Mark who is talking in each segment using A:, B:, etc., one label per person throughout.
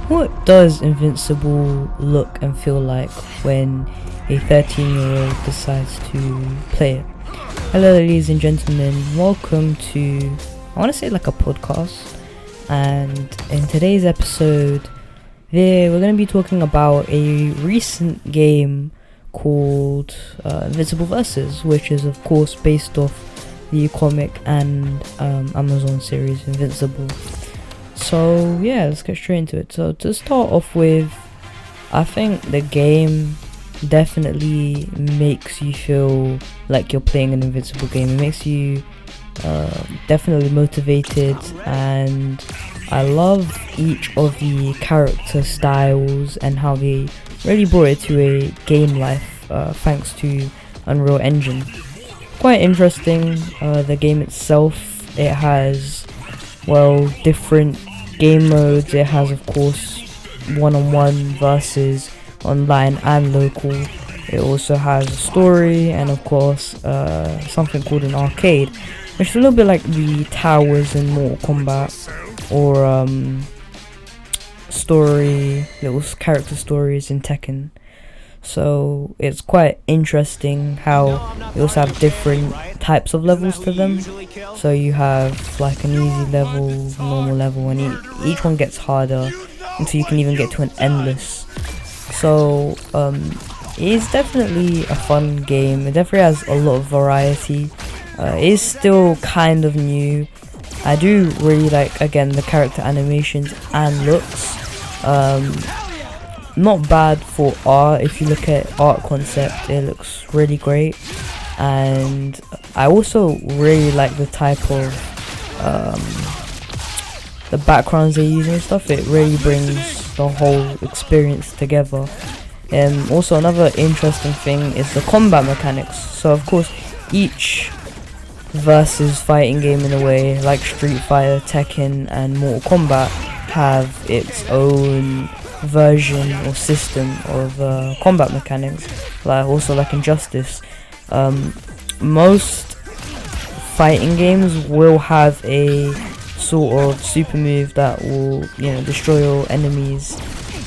A: What does Invincible look and feel like when a 13-year-old decides to play it? Hello ladies and gentlemen, welcome to, I want to say like a podcast, and in today's episode we're going to be talking about a recent game called Invincible Versus, which is of course based off the comic and Amazon series Invincible. So yeah, let's get straight into it. So to start off with, I think the game definitely makes you feel like you're playing an Invincible game. It makes you definitely motivated, and I love each of the character styles and how they really brought it to a game life thanks to Unreal Engine. Quite interesting. The game itself, it has different game modes. It has of course one-on-one versus online and local. It also has a story and of course something called an arcade, which is a little bit like the towers in Mortal Kombat, or little character stories in Tekken. So it's quite interesting how you also have different types of levels to them. So you have like an easy level, normal level, and each one gets harder until you can even get to an endless. So it's definitely a fun game. It definitely has a lot of variety. It is still kind of new. I do really like, again, the character animations and looks. Not bad for art. If you look at art concept, it looks really great. And I also really like the type of the backgrounds they use and stuff. It really brings the whole experience together. Also another interesting thing is the combat mechanics. So of course each versus fighting game, in a way, like Street Fighter, Tekken and Mortal Kombat, have its own version or system of combat mechanics, like also like Injustice. Most fighting games will have a sort of super move that will, destroy your enemies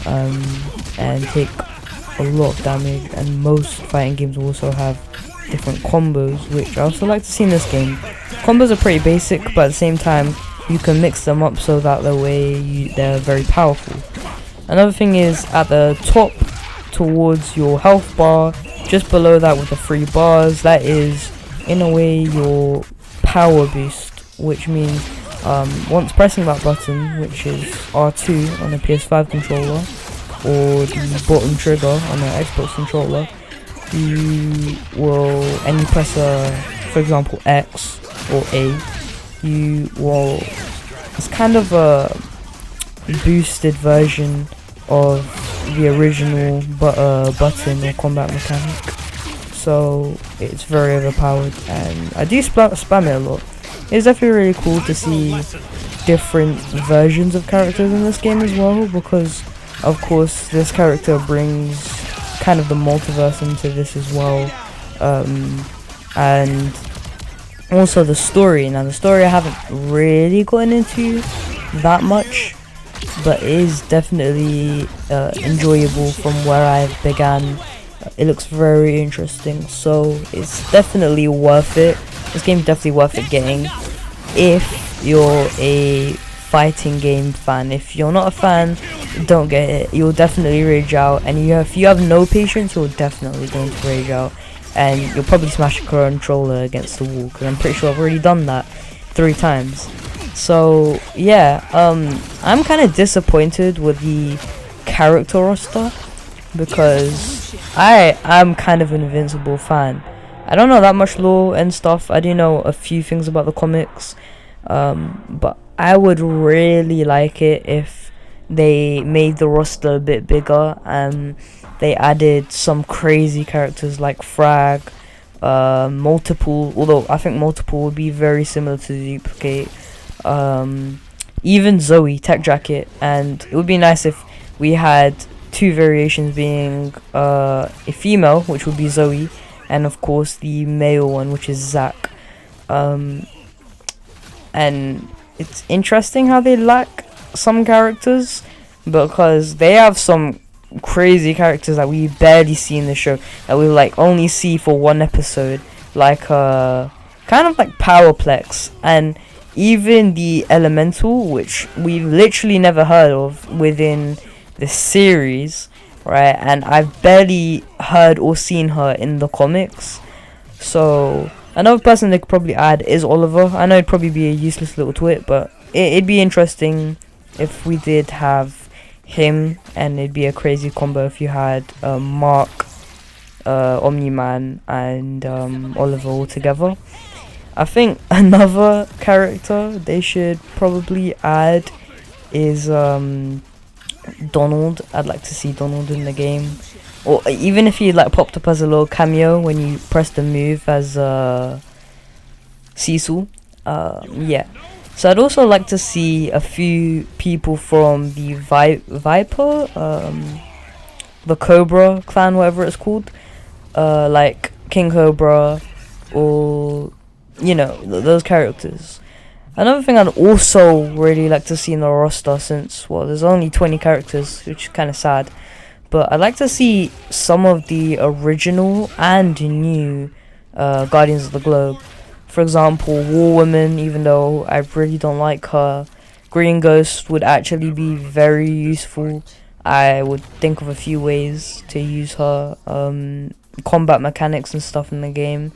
A: and take a lot of damage, and most fighting games will also have different combos, which I also like to see in this game. Combos are pretty basic, but at the same time you can mix them up so that the way they're very powerful. Another thing is at the top towards your health bar, just below that with the 3 bars, that is in a way your power boost, which means once pressing that button, which is R2 on a PS5 controller or the bottom trigger on an Xbox controller, you press for example X or A, it's kind of a boosted version of the original button or combat mechanic. So it's very overpowered, and I do spam it a lot. It's definitely really cool to see different versions of characters in this game as well, because of course this character brings kind of the multiverse into this as well. And also the story. Now the story I haven't really gotten into that much, but it is definitely enjoyable from where I began. It looks very interesting, so it's definitely worth it. This game's definitely worth it getting if you're a fighting game fan. If you're not a fan, don't get it. You'll definitely rage out, and if you have no patience, you're definitely going to rage out, and you'll probably smash a controller against the wall, because I'm pretty sure I've already done that 3 times. So yeah, I'm kind of disappointed with the character roster, because I'm kind of an Invincible fan. I don't know that much lore and stuff. I do know a few things about the comics, but I would really like it if they made the roster a bit bigger and they added some crazy characters like Frag, Multiple, although I think Multiple would be very similar to the Duplicate, even Zoe, Tech Jacket, and it would be nice if we had 2 variations, being a female, which would be Zoe, and of course the male one, which is Zack. And it's interesting how they lack some characters because they have some crazy characters that we barely see in the show, that we like only see for one episode, like kind of like Powerplex, and even the Elemental, which we've literally never heard of within the series, right? And I've barely heard or seen her in the comics. So another person they could probably add is Oliver. I know it'd probably be a useless little twit, but it'd be interesting if we did have him, and it'd be a crazy combo if you had Mark, Omni-Man, and Oliver all together. I think another character they should probably add is Donald. I'd like to see Donald in the game, or even if he like popped up as a little cameo when you press the move as Cecil. Yeah. So I'd also like to see a few people from the Viper, the Cobra clan, whatever it's called, like King Cobra, or those characters. Another thing I'd also really like to see in the roster, since there's only 20 characters, which is kind of sad, but I'd like to see some of the original and new Guardians of the Globe. For example, War Woman, even though I really don't like her. Green Ghost would actually be very useful. I would think of a few ways to use her, combat mechanics and stuff in the game.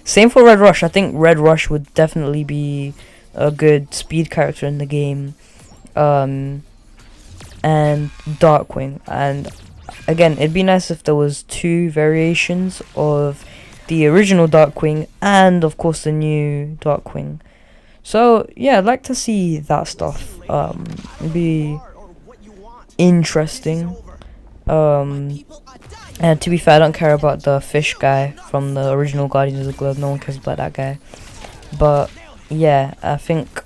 A: Same for Red Rush. I think Red Rush would definitely be a good speed character in the game. And Darkwing. And again, it'd be nice if there was 2 variations of the original Darkwing and of course the new Darkwing. So yeah, I'd like to see that stuff. It'd be interesting. And to be fair, I don't care about the fish guy from the original Guardians of the Globe. No one cares about that guy. But yeah, I think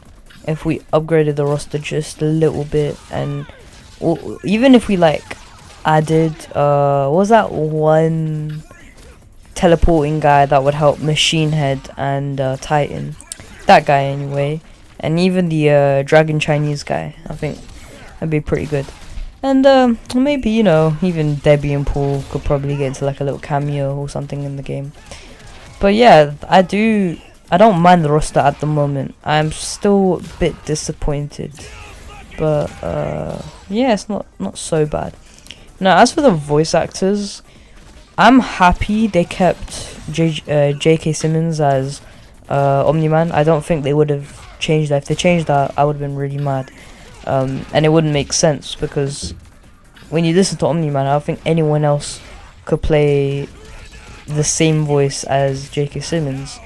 A: if we upgraded the roster just a little bit, and even if we like added what was that one teleporting guy that would help Machine Head and Titan, that guy anyway, and even the Dragon Chinese guy, I think that'd be pretty good. And maybe even Debbie and Paul could probably get into like a little cameo or something in the game. But yeah, I don't mind the roster at the moment. I'm still a bit disappointed, but yeah, it's not so bad. Now, as for the voice actors, I'm happy they kept J.K. Simmons as Omni-Man. I don't think they would have changed that. If they changed that, I would have been really mad. And it wouldn't make sense, because when you listen to Omni-Man, I don't think anyone else could play the same voice as J.K. Simmons.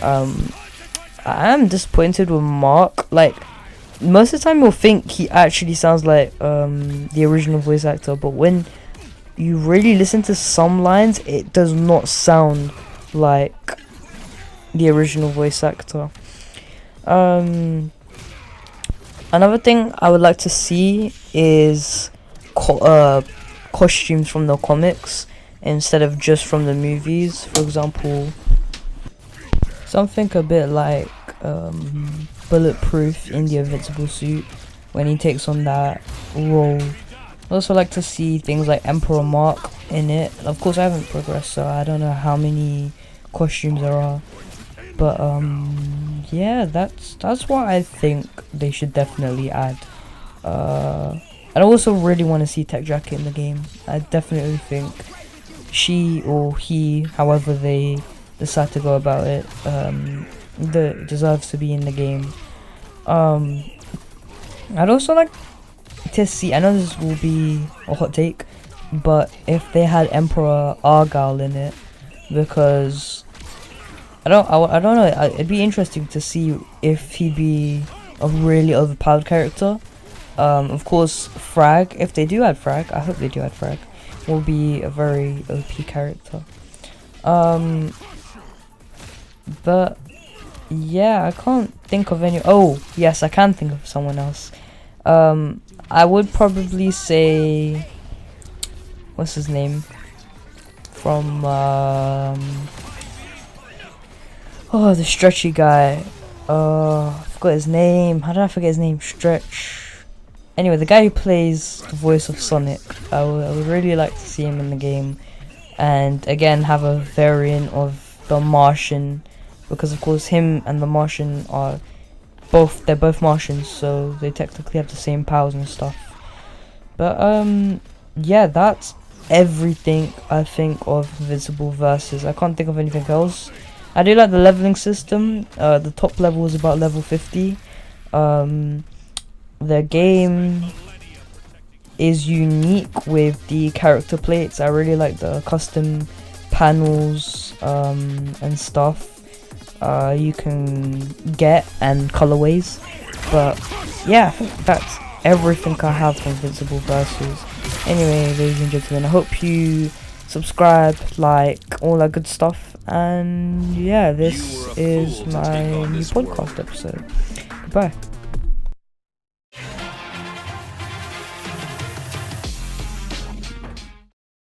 A: I am disappointed with Mark. Like, most of the time you'll think he actually sounds like the original voice actor, but when you really listen to some lines, it does not sound like the original voice actor. Another thing I would like to see is costumes from the comics instead of just from the movies. For example, something a bit like Bulletproof in the Invincible suit when he takes on that role. I'd also like to see things like Emperor Mark in it. Of course, I haven't progressed, so I don't know how many costumes there are. But yeah, that's what I think they should definitely add. I also really want to see Tech Jacket in the game. I definitely think she or he, however they decide to go about it, deserves to be in the game. I'd also like to see, I know this will be a hot take, but if they had Emperor Argyle in it, because I don't know, it'd be interesting to see if he'd be a really overpowered character. Of course, Frag, if they do add Frag, I hope they do add Frag, will be a very OP character. But yeah, I can't think of any. Oh yes, I can think of someone else. I would probably say, what's his name from the stretchy guy. I forgot his name. How did I forget his name? Stretch. Anyway, the guy who plays the voice of Sonic, I would really like to see him in the game, and again have a variant of the Martian, because of course him and the Martian are they're both Martians, so they technically have the same powers and stuff. But yeah, that's everything I think of Invincible Versus. I can't think of anything else. I do like the leveling system. The top level is about level 50. The game is unique with the character plates. I really like the custom panels and stuff you can get, and colorways. But yeah, I think that's everything I have from Invincible Versus. Anyway, ladies and gentlemen, I hope you subscribe, like, all that good stuff, and yeah, this is my new podcast episode. Goodbye.